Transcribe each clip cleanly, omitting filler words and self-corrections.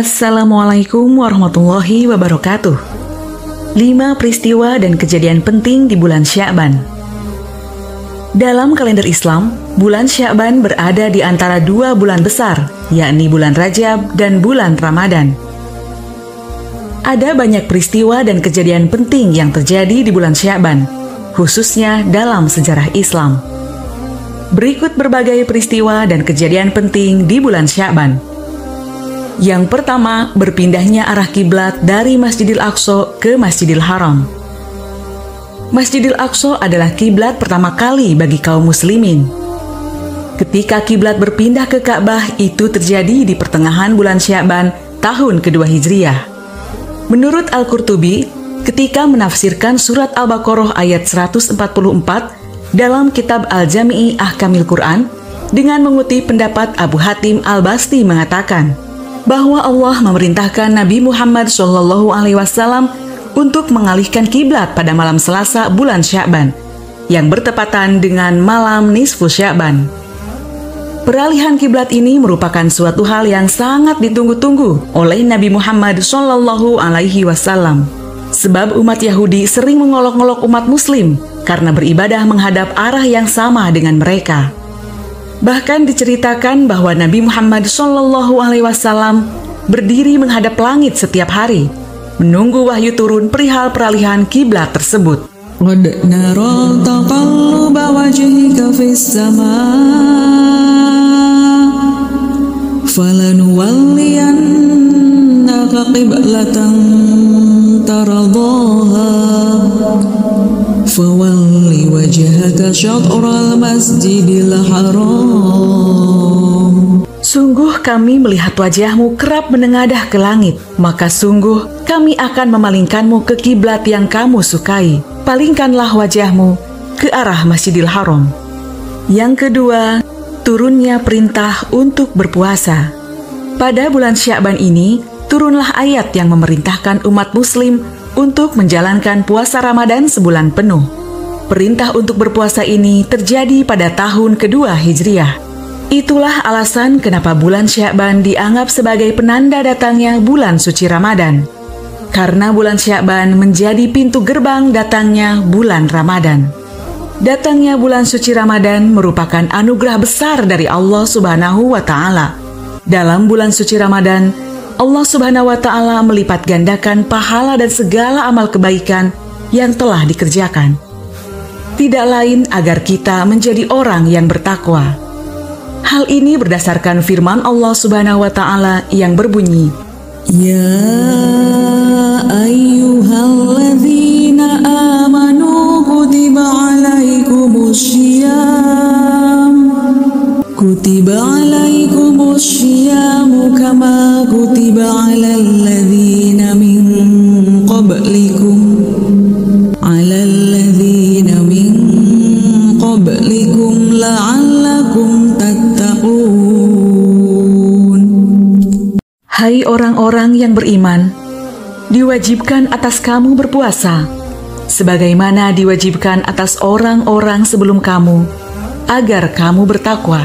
Assalamualaikum warahmatullahi wabarakatuh. 5 peristiwa dan kejadian penting di bulan Sya'ban. Dalam kalender Islam, bulan Sya'ban berada di antara 2 bulan besar, yakni bulan Rajab dan bulan Ramadan. Ada banyak peristiwa dan kejadian penting yang terjadi di bulan Sya'ban, khususnya dalam sejarah Islam. Berikut berbagai peristiwa dan kejadian penting di bulan Sya'ban. Yang pertama, berpindahnya arah kiblat dari Masjidil Aqsa ke Masjidil Haram. Masjidil Aqsa adalah kiblat pertama kali bagi kaum muslimin. Ketika kiblat berpindah ke Ka'bah, itu terjadi di pertengahan bulan Sya'ban tahun kedua Hijriah. Menurut Al-Qurtubi, ketika menafsirkan surat Al-Baqarah ayat 144 dalam kitab Al-Jami'i Ahkamil Quran, dengan mengutip pendapat Abu Hatim Al-Basti mengatakan bahwa Allah memerintahkan Nabi Muhammad SAW untuk mengalihkan kiblat pada malam Selasa bulan Sya'ban, yang bertepatan dengan malam nisfu Sya'ban. Peralihan kiblat ini merupakan suatu hal yang sangat ditunggu-tunggu oleh Nabi Muhammad SAW, sebab umat Yahudi sering mengolok-olok umat Muslim karena beribadah menghadap arah yang sama dengan mereka. Bahkan diceritakan bahwa Nabi Muhammad SAW berdiri menghadap langit setiap hari, menunggu wahyu turun perihal peralihan kiblat tersebut. Qad nara taqalluba wajhika fis samaa falanuwalliyannaka qiblatan tardaha fawalli wajhaka syatral masjidil haram. Sungguh kami melihat wajahmu kerap menengadah ke langit, maka sungguh kami akan memalingkanmu ke kiblat yang kamu sukai. Palingkanlah wajahmu ke arah Masjidil Haram. Yang kedua, turunnya perintah untuk berpuasa. Pada bulan Sya'ban ini, turunlah ayat yang memerintahkan umat muslim untuk menjalankan puasa Ramadan sebulan penuh. Perintah untuk berpuasa ini terjadi pada tahun kedua Hijriah. Itulah alasan kenapa bulan Sya'ban dianggap sebagai penanda datangnya bulan suci Ramadan. Karena bulan Sya'ban menjadi pintu gerbang datangnya bulan Ramadan. Datangnya bulan suci Ramadan merupakan anugerah besar dari Allah Subhanahu wa Ta'ala. Dalam bulan suci Ramadan, Allah Subhanahu wa Ta'ala melipat gandakan pahala dan segala amal kebaikan yang telah dikerjakan. Tidak lain agar kita menjadi orang yang bertakwa. Hal ini berdasarkan firman Allah Subhanahu wa Ta'ala yang berbunyi, Ya ayyuhalladzina amanu kutiba alaikumusyiyamu kama kutiba alal ladzina min qablikum la'allakum tattaqun. Hai orang-orang yang beriman, diwajibkan atas kamu berpuasa, sebagaimana diwajibkan atas orang-orang sebelum kamu, agar kamu bertakwa.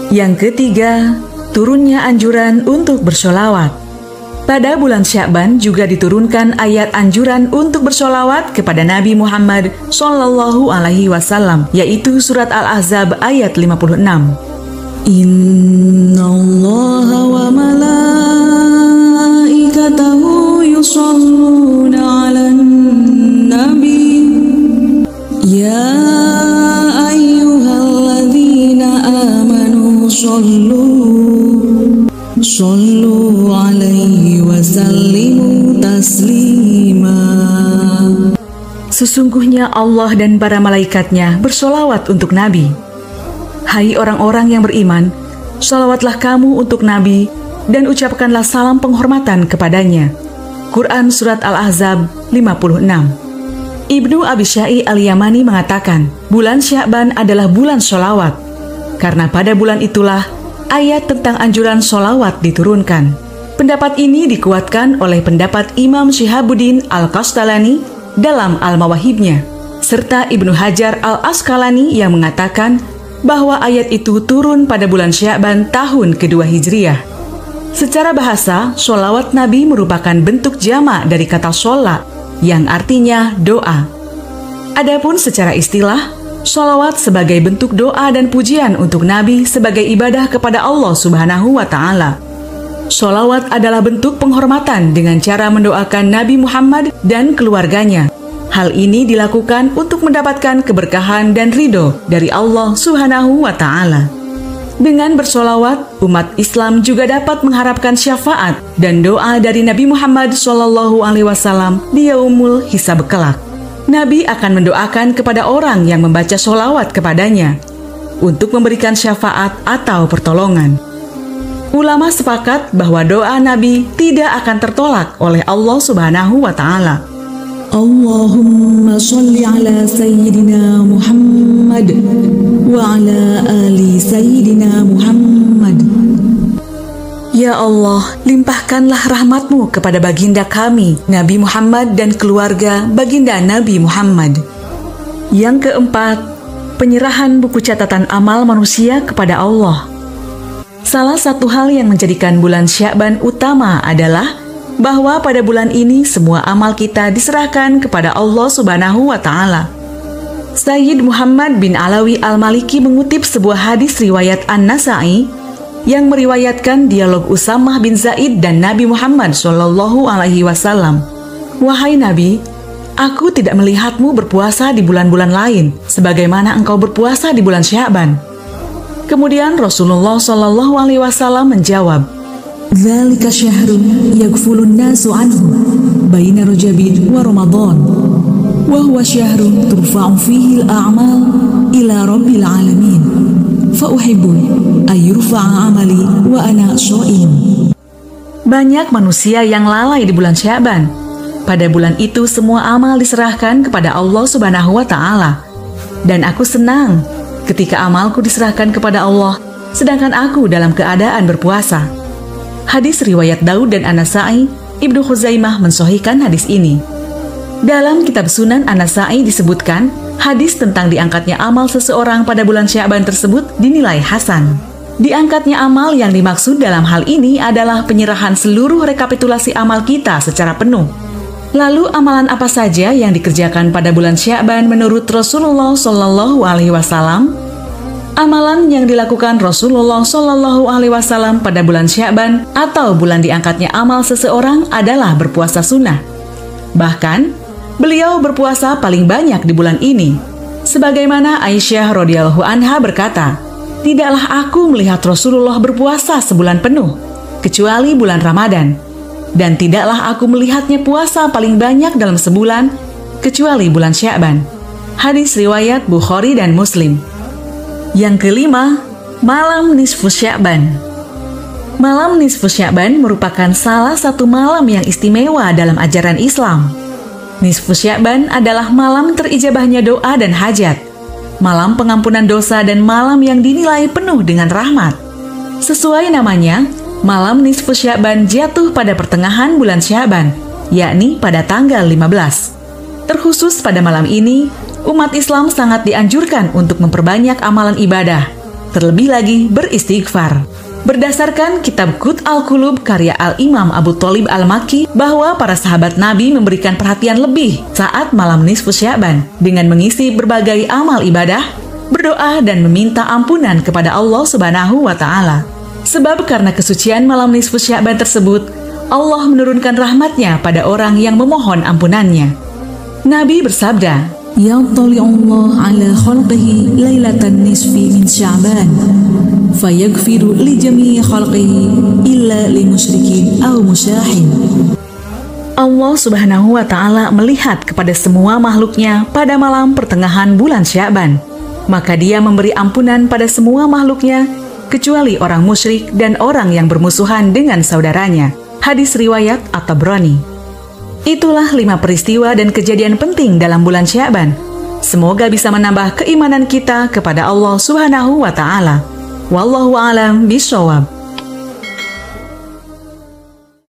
Yang ketiga, turunnya anjuran untuk bersholawat. Pada bulan Sya'ban juga diturunkan ayat anjuran untuk bersholawat kepada Nabi Muhammad SAW, yaitu surat Al-Ahzab ayat 56. Innallaha wa malaikatahu yusholluna 'alan nabi ya ayyuhalladzina amanu sallu 'alaihi wa sallimu taslima. Sesungguhnya Allah dan para malaikatnya bersolawat untuk Nabi. Hai orang-orang yang beriman, sholawatlah kamu untuk Nabi dan ucapkanlah salam penghormatan kepadanya. Quran Surat Al-Ahzab 56. Ibnu Abi Syai Al-Yamani mengatakan, bulan Sya'ban adalah bulan sholawat, karena pada bulan itulah ayat tentang anjuran sholawat diturunkan. Pendapat ini dikuatkan oleh pendapat Imam Syihabuddin Al-Qastalani dalam Al-Mawahibnya, serta Ibnu Hajar Al-Asqalani yang mengatakan bahwa ayat itu turun pada bulan Sya'ban tahun kedua Hijriah. Secara bahasa, sholawat Nabi merupakan bentuk jamak dari kata sholat, yang artinya doa. Adapun secara istilah, sholawat sebagai bentuk doa dan pujian untuk Nabi sebagai ibadah kepada Allah Subhanahu wa Ta'ala. Sholawat adalah bentuk penghormatan dengan cara mendoakan Nabi Muhammad dan keluarganya. Hal ini dilakukan untuk mendapatkan keberkahan dan ridho dari Allah Subhanahu wa Ta'ala. Dengan bersolawat, umat Islam juga dapat mengharapkan syafaat dan doa dari Nabi Muhammad SAW di yaumul hisab kelak. Nabi akan mendoakan kepada orang yang membaca sholawat kepadanya untuk memberikan syafaat atau pertolongan. Ulama sepakat bahwa doa Nabi tidak akan tertolak oleh Allah Subhanahu wa Ta'ala. Allahumma sholli ala Sayyidina Muhammad wa ala ali Sayyidina Muhammad. Ya Allah, limpahkanlah rahmat-Mu kepada baginda kami, Nabi Muhammad dan keluarga baginda Nabi Muhammad. Yang keempat, penyerahan buku catatan amal manusia kepada Allah. Salah satu hal yang menjadikan bulan Sya'ban utama adalah bahwa pada bulan ini semua amal kita diserahkan kepada Allah Subhanahu wa Ta'ala. Sayyid Muhammad bin Alawi Al-Maliki mengutip sebuah hadis riwayat An-Nasa'i yang meriwayatkan dialog Usamah bin Zaid dan Nabi Muhammad SAW. Wahai Nabi, aku tidak melihatmu berpuasa di bulan-bulan lain sebagaimana engkau berpuasa di bulan Sya'ban. Kemudian Rasulullah SAW menjawab, "Dzalika syahrun yaghfulun nasu anhu baina Rajabin wa Ramadan, wa huwa syahrun turfa'u fihi al-a'mal ila rabbil alamin. Fa uhibbu an yurfa'a 'amali wa ana sha'im." Banyak manusia yang lalai di bulan Sya'ban. Pada bulan itu semua amal diserahkan kepada Allah Subhanahu wa Ta'ala. Dan aku senang ketika amalku diserahkan kepada Allah, sedangkan aku dalam keadaan berpuasa. Hadis riwayat Daud dan An-Nasa'i, Ibnu Khuzaimah mensahihkan hadis ini. Dalam kitab Sunan An-Nasa'i disebutkan, hadis tentang diangkatnya amal seseorang pada bulan Sya'ban tersebut dinilai hasan. Diangkatnya amal yang dimaksud dalam hal ini adalah penyerahan seluruh rekapitulasi amal kita secara penuh. Lalu amalan apa saja yang dikerjakan pada bulan Sya'ban menurut Rasulullah SAW? Amalan yang dilakukan Rasulullah SAW pada bulan Sya'ban atau bulan diangkatnya amal seseorang adalah berpuasa sunnah. Bahkan, beliau berpuasa paling banyak di bulan ini. Sebagaimana Aisyah radhiyallahu anha berkata, "Tidaklah aku melihat Rasulullah berpuasa sebulan penuh, kecuali bulan Ramadan. Dan tidaklah aku melihatnya puasa paling banyak dalam sebulan, kecuali bulan Sya'ban." Hadis riwayat Bukhari dan Muslim. Yang kelima, malam nisfu Sya'ban. Malam nisfu Sya'ban merupakan salah satu malam yang istimewa dalam ajaran Islam. Nisfu Sya'ban adalah malam terijabahnya doa dan hajat, malam pengampunan dosa dan malam yang dinilai penuh dengan rahmat. Sesuai namanya, malam nisfu Sya'ban jatuh pada pertengahan bulan Sya'ban, yakni pada tanggal 15. Terkhusus pada malam ini, umat Islam sangat dianjurkan untuk memperbanyak amalan ibadah, terlebih lagi beristighfar. Berdasarkan kitab Qut al-Qulub karya Al-Imam Abu Thalib Al-Makki, bahwa para sahabat Nabi memberikan perhatian lebih saat malam nisfu Sya'ban dengan mengisi berbagai amal ibadah, berdoa dan meminta ampunan kepada Allah Subhanahu wa Ta'ala. Sebab karena kesucian malam nisfu Sya'ban tersebut, Allah menurunkan rahmatnya pada orang yang memohon ampunannya. Nabi bersabda, "Yattali'ullah ala khalqihi lailatan nisfi min Sya'ban, fayaghfiru li jami'i khalqihi illa li musyrikin aw musyahin." Allah Subhanahu wa Ta'ala melihat kepada semua makhluknya pada malam pertengahan bulan Sya'ban. Maka Dia memberi ampunan pada semua makhluknya, kecuali orang musyrik dan orang yang bermusuhan dengan saudaranya. Hadis riwayat At-Tabrani. Itulah 5 peristiwa dan kejadian penting dalam bulan Sya'ban. Semoga bisa menambah keimanan kita kepada Allah Subhanahu wa Ta'ala. Wallahu a'lam bishawab.